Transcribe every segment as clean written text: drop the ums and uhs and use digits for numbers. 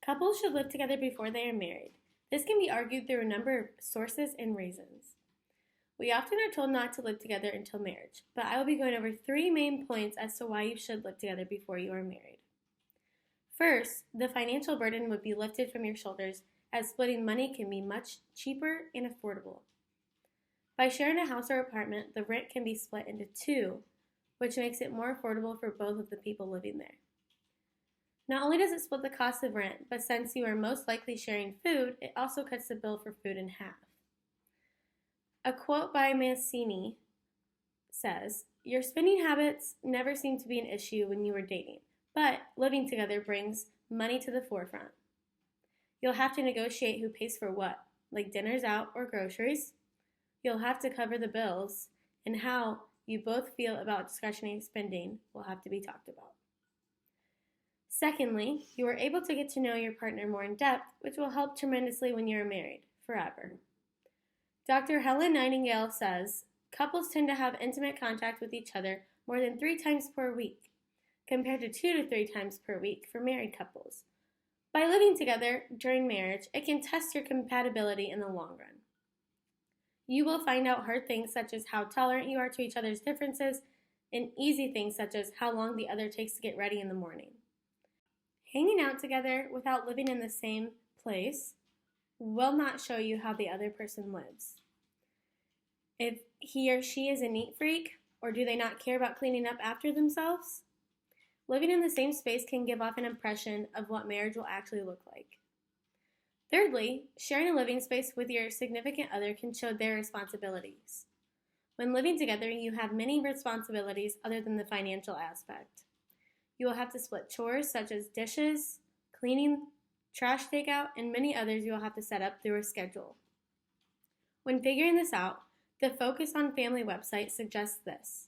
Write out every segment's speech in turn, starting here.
Couples should live together before they are married. This can be argued through a number of sources and reasons. We often are told not to live together until marriage, but I will be going over three main points as to why you should live together before you are married. First, the financial burden would be lifted from your shoulders as splitting money can be much cheaper and affordable. By sharing a house or apartment, the rent can be split into two, which makes it more affordable for both of the people living there. Not only does it split the cost of rent, but since you are most likely sharing food, it also cuts the bill for food in half. A quote by Mancini says, "Your spending habits never seem to be an issue when you are dating, but living together brings money to the forefront. You'll have to negotiate who pays for what, like dinners out or groceries. You'll have to cover the bills, and how you both feel about discretionary spending will have to be talked about." Secondly, you are able to get to know your partner more in depth, which will help tremendously when you are married, forever. Dr. Helen Nightingale says, couples tend to have intimate contact with each other more than 3 times per week, compared to 2 to 3 times per week for married couples. By living together during marriage, it can test your compatibility in the long run. You will find out hard things such as how tolerant you are to each other's differences, and easy things such as how long the other takes to get ready in the morning. Hanging out together without living in the same place will not show you how the other person lives. If he or she is a neat freak, or do they not care about cleaning up after themselves? Living in the same space can give off an impression of what marriage will actually look like. Thirdly, sharing a living space with your significant other can show their responsibilities. When living together, you have many responsibilities other than the financial aspect. You will have to split chores such as dishes, cleaning, trash takeout, and many others you will have to set up through a schedule. When figuring this out, the Focus on Family website suggests this.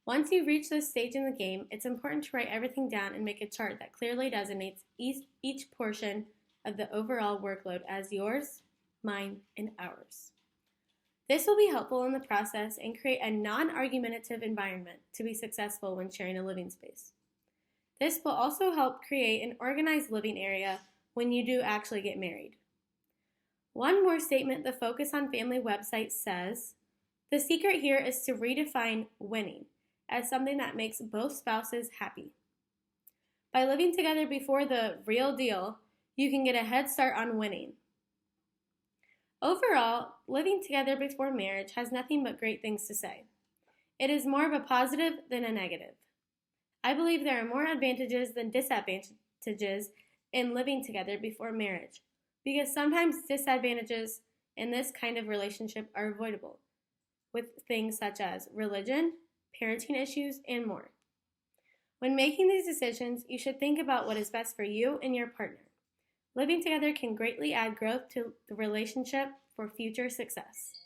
Once you reach this stage in the game, it's important to write everything down and make a chart that clearly designates each portion of the overall workload as yours, mine, and ours. This will be helpful in the process and create a non-argumentative environment to be successful when sharing a living space. This will also help create an organized living area when you do actually get married. One more statement the Focus on Family website says, the secret here is to redefine winning as something that makes both spouses happy. By living together before the real deal, you can get a head start on winning. Overall, living together before marriage has nothing but great things to say. It is more of a positive than a negative. I believe there are more advantages than disadvantages in living together before marriage, because sometimes disadvantages in this kind of relationship are avoidable, with things such as religion, parenting issues, and more. When making these decisions, you should think about what is best for you and your partner. Living together can greatly add growth to the relationship for future success.